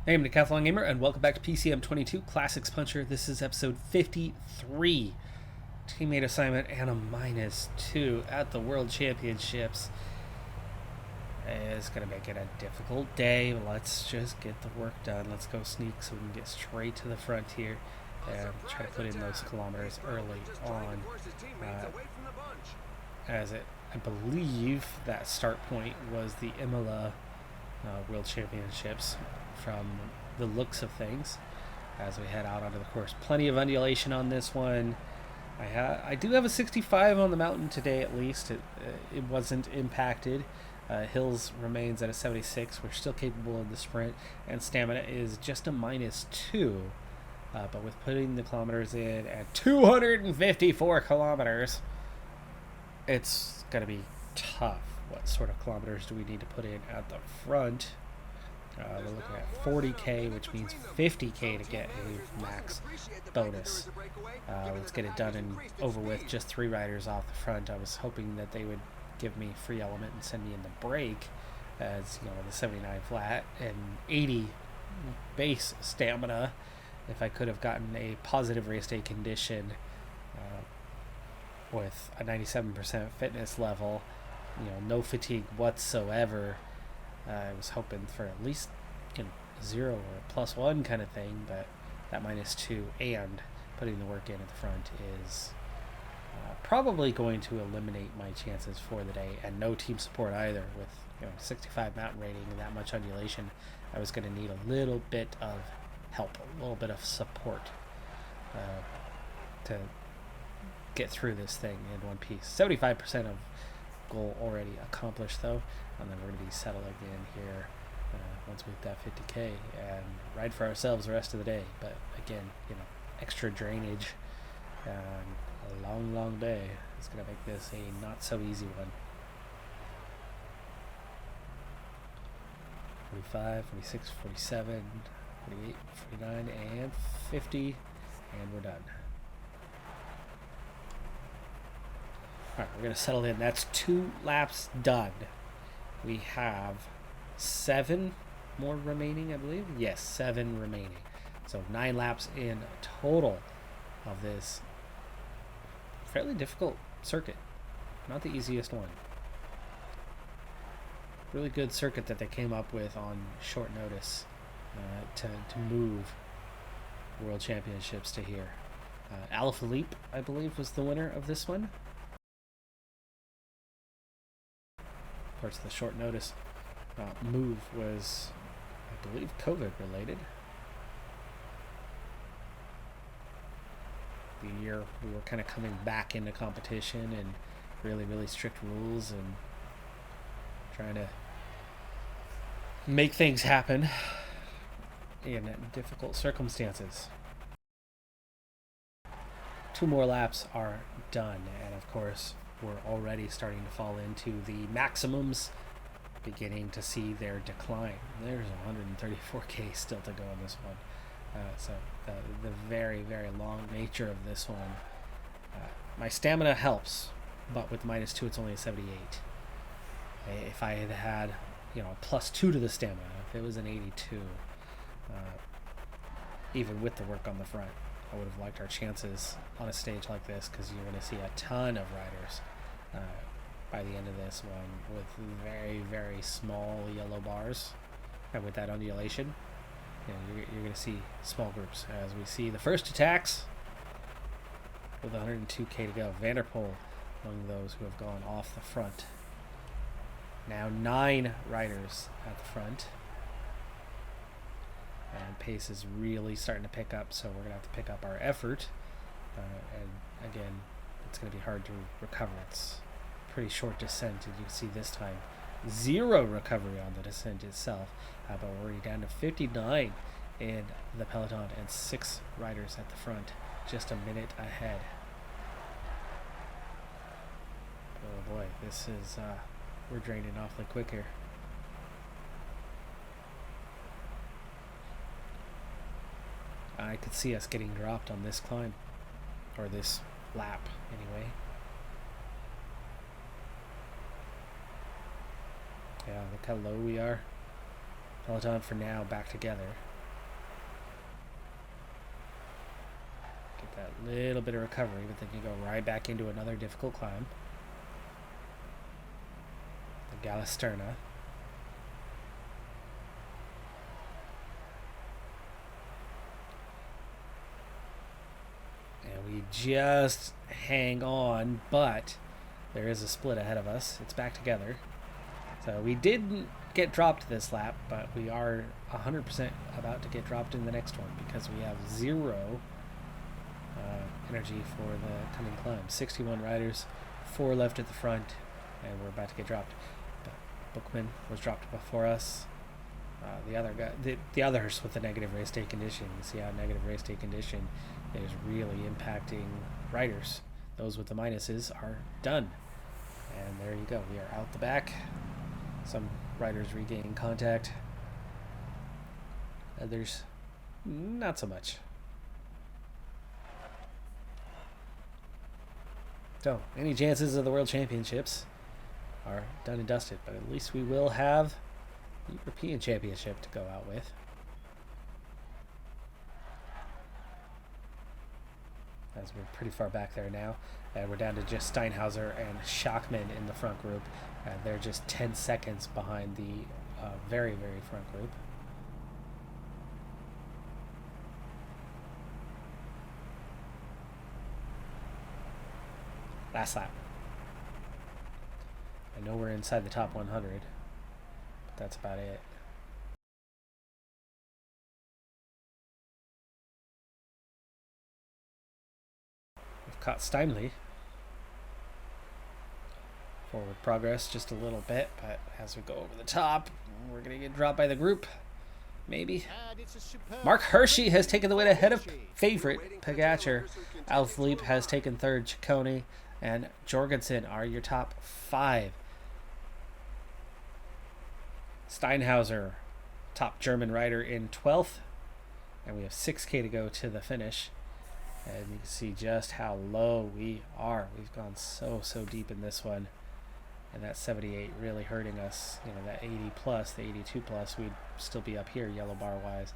Hey, I'm Decathlon Gamer, and welcome back to PCM22 Classics Puncher. This is episode 53. Teammate assignment and a -2 at the World Championships. It's going to make it a difficult day. Let's just get the work done. Let's go sneak so we can get straight to the front here and try to put in those kilometers early on. I believe that start point was the Imola World Championships from the looks of things as we head out onto the course. Plenty of undulation on this one. I do have a 65 on the mountain today at least. It wasn't impacted. Hills remains at a 76. We're still capable of the sprint, and stamina is just a -2. But with putting the kilometers in at 254 kilometers, it's going to be tough. What sort of kilometers do we need to put in at the front? We're looking at 40k, which means 50k to get a max bonus. Let's get it done and over with. Just 3 riders off the front. I was hoping that they would give me free element and send me in the break, as you know, the 79 flat and 80 base stamina. If I could have gotten a positive race day condition with a 97% fitness level, no fatigue whatsoever. I was hoping for at least 0 or +1 kind of thing, but that -2 and putting the work in at the front is probably going to eliminate my chances for the day, and no team support either. With 65 mountain rating and that much undulation, I was going to need a little bit of help, a little bit of support to get through this thing in one piece. 75% of goal already accomplished though, and then we're going to be settling in here once we've got 50k and ride for ourselves the rest of the day. But again, extra drainage and a long day is going to make this a not so easy one. 45, 46, 47, 48, 49, and 50, and we're done. Alright, we're going to settle in. That's 2 laps done. We have 7 more remaining, I believe. Yes, 7 remaining. So 9 laps in total of this fairly difficult circuit. Not the easiest one. Really good circuit that they came up with on short notice to move World Championships to here. Alaphilippe, I believe, was the winner of this one. Of course, the short notice move was, I believe, COVID related. The year we were kind of coming back into competition and really strict rules and trying to make things happen in difficult circumstances. 2 more laps are done, and of course we're already starting to fall into the maximums, beginning to see their decline. There's 134k still to go on this one. So the very long nature of this one. My stamina helps, but with -2 it's only a 78. If I had had +2 to the stamina, if it was an 82, even with the work on the front, I would have liked our chances on a stage like this, because you're going to see a ton of riders by the end of this one with very small yellow bars, and with that undulation, you're going to see small groups as we see the first attacks with 102k to go. Vanderpool among those who have gone off the front. Now 9 riders at the front, and pace is really starting to pick up, so we're going to have to pick up our effort, and again, it's going to be hard to recover. It's pretty short descent, and you can see this time 0 recovery on the descent itself, but we're already down to 59 in the peloton and 6 riders at the front, just a minute ahead. Oh boy, this is we're draining awfully quick here. I could see us getting dropped on this climb, or this lap anyway. Yeah, look how low we are. Peloton for now back together. little bit of recovery, but then you go right back into another difficult climb. The Galisterna. And we just hang on, but there is a split ahead of us. It's back together. So we didn't get dropped this lap, but we are 100% about to get dropped in the next one because we have 0 energy for the coming climb. 61 riders, 4 left at the front, and we're about to get dropped. But Bookman was dropped before us. The other guy, the others with the negative race day condition. You see how negative race day condition is really impacting riders. Those with the minuses are done. And there you go. We are out the back. Some riders regaining contact. Others, not so much. So, any chances of the World Championships are done and dusted, but at least we will have the European Championship to go out with. As we're pretty far back there now. We're down to just Steinhauser and Schachmann in the front group. They're just 10 seconds behind the very, very front group. Last lap. I know we're inside the top 100, but that's about it. We've caught Steinle. Forward progress just a little bit, but as we go over the top, we're going to get dropped by the group. Maybe. Mark Hershey has taken the win ahead of favorite Pogacar. Alaphilippe has taken third. Ciccone and Jorgensen are your top 5. Steinhauser, top German rider, in 12th. And we have 6K to go to the finish. And you can see just how low we are. We've gone so deep in this one. And that 78 really hurting us. You know, that 80 plus, the 82 plus, we'd still be up here yellow bar wise.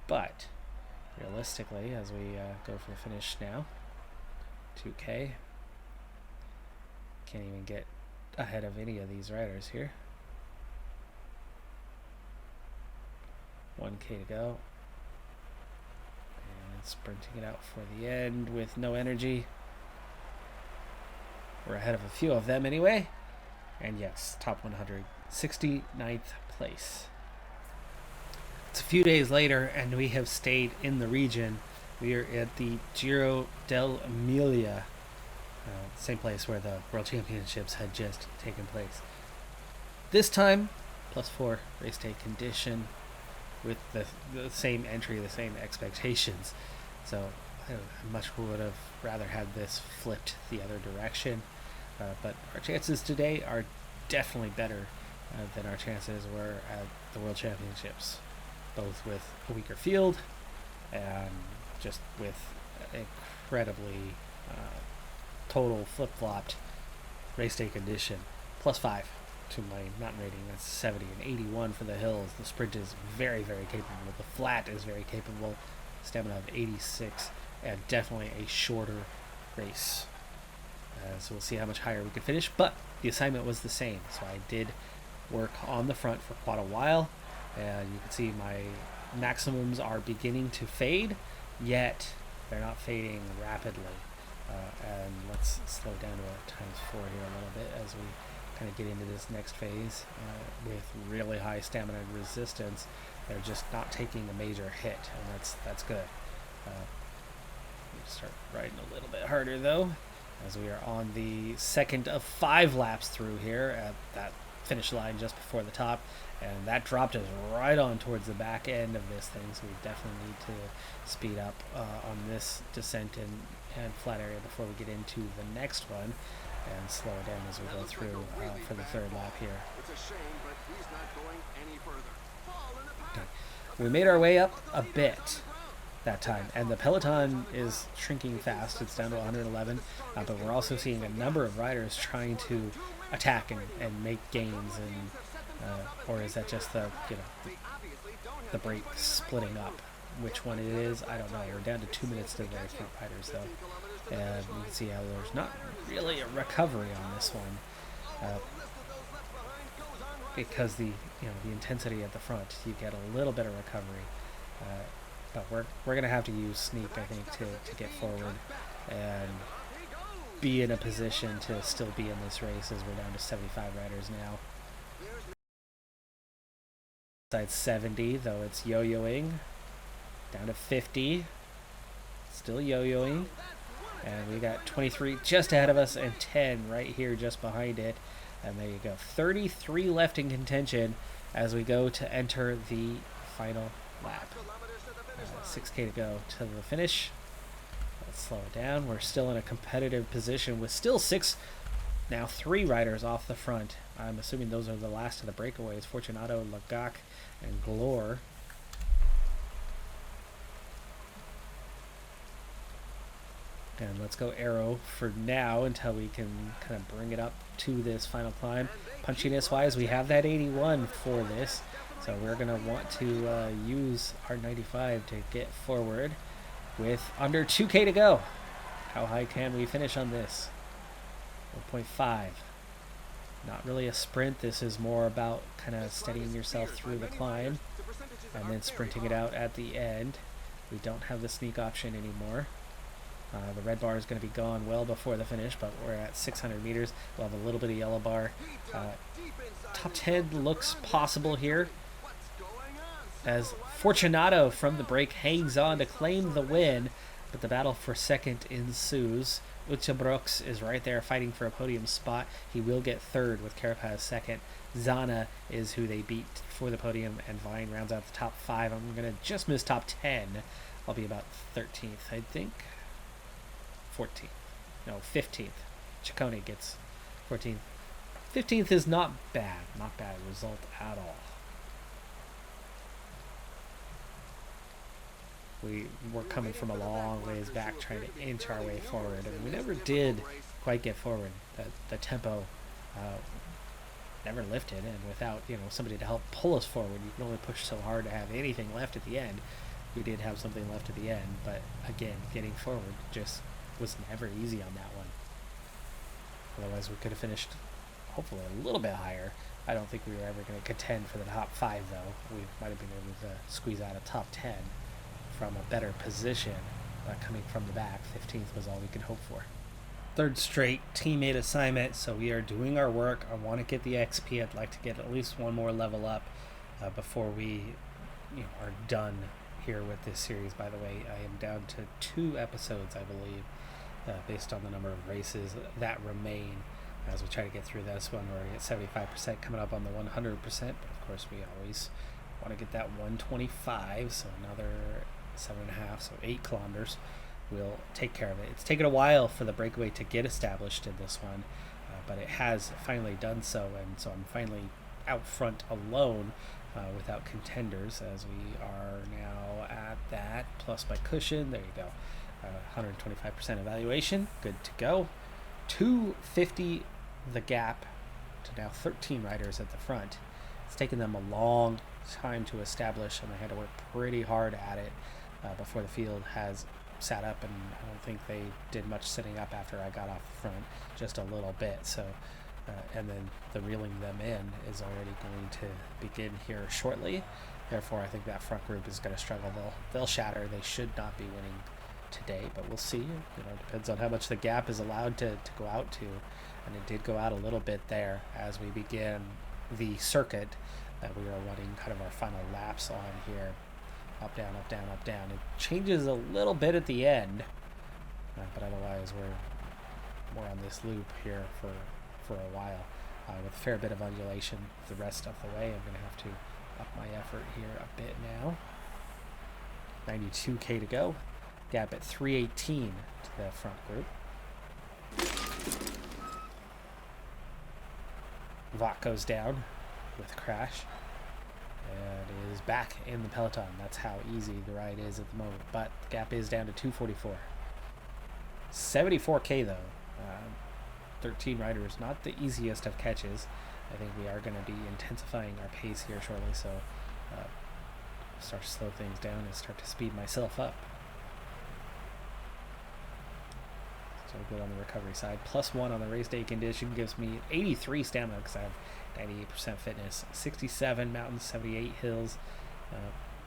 But realistically, as we go for the finish now, 2K. Can't even get ahead of any of these riders here. 1K to go. And sprinting it out for the end with no energy. We're ahead of a few of them anyway. And yes, top 100, 69th place. It's a few days later, and we have stayed in the region. We are at the Giro dell'Emilia, same place where the World Championships had just taken place. This time, +4 race day condition with the same entry, the same expectations. So I much would have rather had this flipped the other direction. But our chances today are definitely better than our chances were at the World Championships, both with a weaker field and just with incredibly total flip-flopped race day condition. +5 to my mountain rating. That's 70 and 81 for the hills. The sprint is very capable. The flat is very capable. Stamina of 86, and definitely a shorter race. So we'll see how much higher we can finish, but the assignment was the same. So I did work on the front for quite a while, and you can see my maximums are beginning to fade, yet they're not fading rapidly. And let's slow down to a ×4 here a little bit as we kind of get into this next phase with really high stamina and resistance. They're just not taking a major hit, and that's good. Start riding a little bit harder though, as we are on the second of 5 laps through here at that finish line just before the top, and that dropped us right on towards the back end of this thing, so we definitely need to speed up on this descent and flat area before we get into the next one, and slow it down as we go through for the 3rd lap here. Okay. We made our way up a bit that time, and the peloton is shrinking fast. It's down to 111, but we're also seeing a number of riders trying to attack and make gains, and or is that just the the brake splitting up? which one it is. I don't know. We're down to 2 minutes to the recruit riders though, and you can see how there's not really a recovery on this one, because the intensity at the front, you get a little bit of recovery, but we're gonna have to use sneak, I think, to get forward and be in a position to still be in this race, as we're down to 75 riders now. Side 70, though it's yo-yoing. Down to 50. Still yo-yoing. And we got 23 just ahead of us and 10 right here just behind it. And there you go. 33 left in contention as we go to enter the final lap. 6K to go to the finish. Let's slow it down. We're still in a competitive position with still now 3 riders off the front. I'm assuming those are the last of the breakaways. Fortunato, Lagak, and Glore. And let's go Arrow for now until we can kind of bring it up to this final climb. Punchiness wise, we have that 81 for this, so we're going to want to use our 95 to get forward with under 2K to go. How high can we finish on this? 1.5. Not really a sprint. This is more about kind of steadying yourself through the climb and then sprinting it out at the end. We don't have the sneak option anymore. The red bar is going to be gone well before the finish, but we're at 600 meters. We'll have a little bit of yellow bar. Top 10 looks possible here, as Fortunato from the break hangs on to claim the win, but the battle for second ensues. Uchabrooks is right there fighting for a podium spot. He will get third with Carapaz second. Zana is who they beat for the podium, and Vine rounds out the top 5. I'm going to just miss top 10. I'll be about 13th, I think. 14th. No, 15th. Ciccone gets 14th. 15th is not bad. Not bad result at all. We're coming from a long ways back trying to inch our way forward, and we never did quite get forward. The tempo never lifted, and without somebody to help pull us forward, you can only push so hard to have anything left at the end. We did have something left at the end, but again, getting forward just was never easy on that one. Otherwise, we could have finished hopefully a little bit higher. I don't think we were ever going to contend for the top 5, though. We might have been able to squeeze out a top 10 from a better position, but coming from the back, 15th was all we could hope for. Third straight teammate assignment, so we are doing our work. I want to get the XP. I'd like to get at least one more level up before we are done here with this series. By the way, I am down to 2 episodes, I believe, based on the number of races that remain as we try to get through this one. We're at 75%, coming up on the 100%, but of course we always want to get that 125, so another 7.5, so 8 kilometers. We'll take care of it. It's taken a while for the breakaway to get established in this one, but it has finally done so, and so I'm finally out front alone without contenders, as we are now at that plus by cushion. There you go. 125% evaluation, good to go. 250 the gap to now 13 riders at the front. It's taken them a long time to establish, and I had to work pretty hard at it before the field has sat up, and I don't think they did much sitting up after I got off the front, just a little bit. So and then the reeling them in is already going to begin here shortly. Therefore, I think that front group is going to struggle. They'll shatter. They should not be winning today, but we'll see. It depends on how much the gap is allowed to go out to, and it did go out a little bit there as we begin the circuit that we are running kind of our final laps on here. Up, down, up, down, up, down. It changes a little bit at the end, but otherwise we're on this loop here for a while with a fair bit of undulation the rest of the way. I'm going to have to up my effort here a bit now. 92K to go. Gap at 318 to the front group. Vought goes down with a crash and is back in the peloton. That's how easy the ride is at the moment, but the gap is down to 244. 74K though. 13 riders, not the easiest of catches. I think we are going to be intensifying our pace here shortly, so start to slow things down and start to speed myself up. So good on the recovery side. +1 on the race day condition gives me 83 stamina because I have 98% fitness. 67 mountains, 78 hills.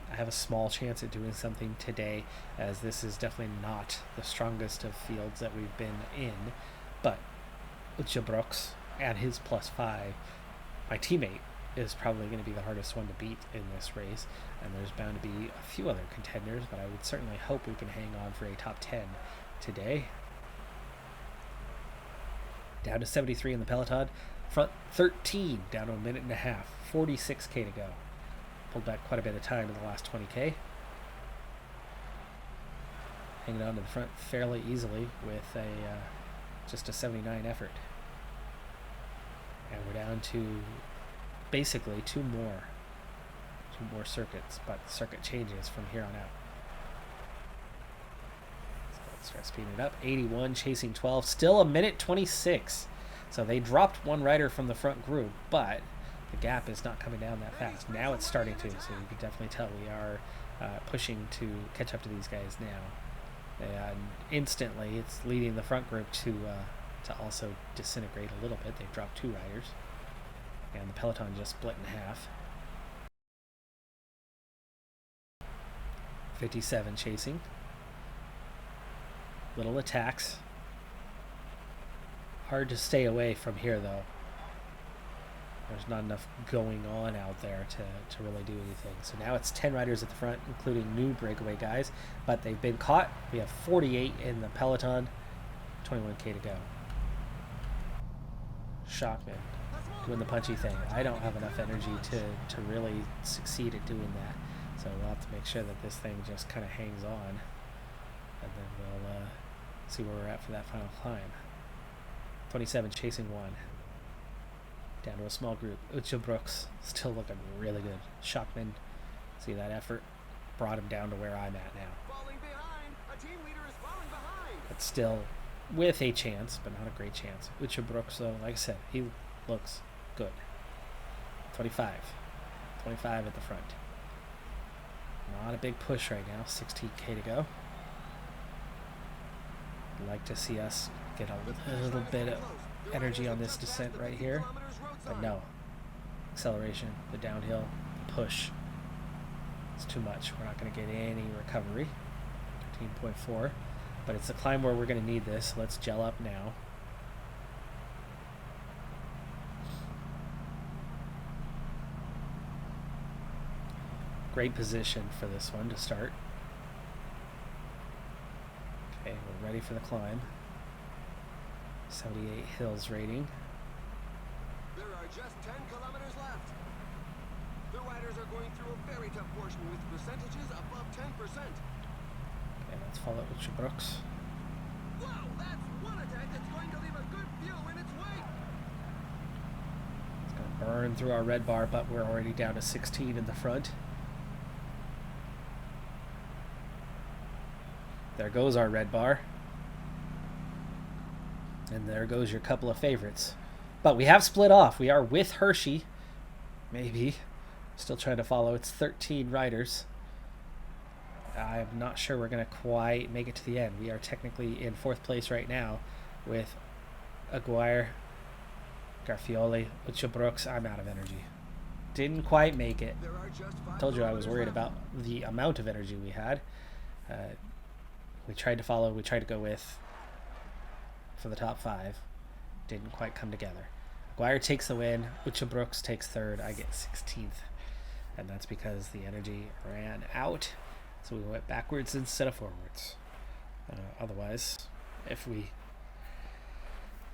I have a small chance at doing something today, as this is definitely not the strongest of fields that we've been in. But Jabrox at his +5, my teammate, is probably going to be the hardest one to beat in this race, and there's bound to be a few other contenders, but I would certainly hope we can hang on for a top 10 today. Down to 73 in the peloton, front 13 down to a minute and a half, 46k to go. Pulled back quite a bit of time in the last 20k. Hanging on to the front fairly easily with just a 79 effort. And we're down to basically two more circuits, but the circuit changes from here on out. So let's start speeding it up. 81 chasing 12, still a minute 26. So they dropped one rider from the front group, but the gap is not coming down that fast. Now it's starting to, so you can definitely tell we are pushing to catch up to these guys now. And instantly it's leading the front group to also disintegrate a little bit. They've dropped 2 riders, and the peloton just split in half. 57 chasing. Little attacks. Hard to stay away from here, though. There's not enough going on out there to really do anything. So now it's 10 riders at the front, including new breakaway guys, but they've been caught. We have 48 in the peloton, 21k to go. Shockman doing the punchy thing. I don't have enough energy to really succeed at doing that, so we'll have to make sure that this thing just kind of hangs on, and then we'll see where we're at for that final climb. 27 chasing 1. Down to a small group. Ucha Brooks still looking really good. Shockman, see that effort? Brought him down to where I'm at now. Falling behind. A team leader is falling behind. But still with a chance, but not a great chance. Ucha Brooks, though, like I said, he looks good. 25 at the front. Not a big push right now. 16k to go. I'd like to see us get a little bit of energy on this descent right here, but no. Acceleration, the downhill, the push. It's too much. We're not going to get any recovery. 13.4, but it's a climb where we're going to need this. Let's gel up now. Great position for this one to start. Okay, we're ready for the climb. 78 hills rating. There are just 10 kilometers left. The riders are going through a very tough portion with percentages above 10%. Okay, let's follow Ucha Brooks. Wow, that's one attack that's going to leave a good fuel in its wake. It's going to burn through our red bar, but we're already down to 16 in the front. There goes our red bar. And there goes your couple of favorites. But we have split off. We are with Hershey. Maybe. Still trying to follow. It's 13 riders. I'm not sure we're going to quite make it to the end. We are technically in 4th place right now with Aguirre, Garfioli, Ucha Brooks. I'm out of energy. Didn't quite make it. Told you I was worried about the amount of energy we had. We tried to follow. We tried to go with for the top 5. Didn't quite come together. Aguirre takes the win. Ucha Brooks takes 3rd. I get 16th. And that's because the energy ran out. So we went backwards instead of forwards. Otherwise, if we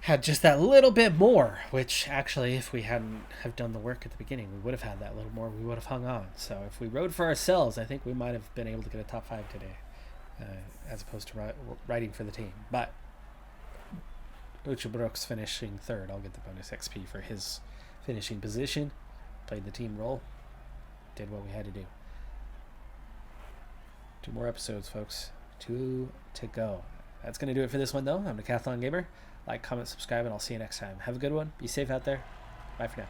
had just that little bit more, which actually if we hadn't have done the work at the beginning, we would have had that little more. We would have hung on. So if we rode for ourselves, I think we might have been able to get a top 5 today. As opposed to riding for the team. But Ucha Brooks finishing 3rd. I'll get the bonus XP for his finishing position. Played the team role. Did what we had to do. 2 more episodes, folks. 2 to go. That's going to do it for this one, though. I'm Decathlon Gamer. Like, comment, subscribe, and I'll see you next time. Have a good one. Be safe out there. Bye for now.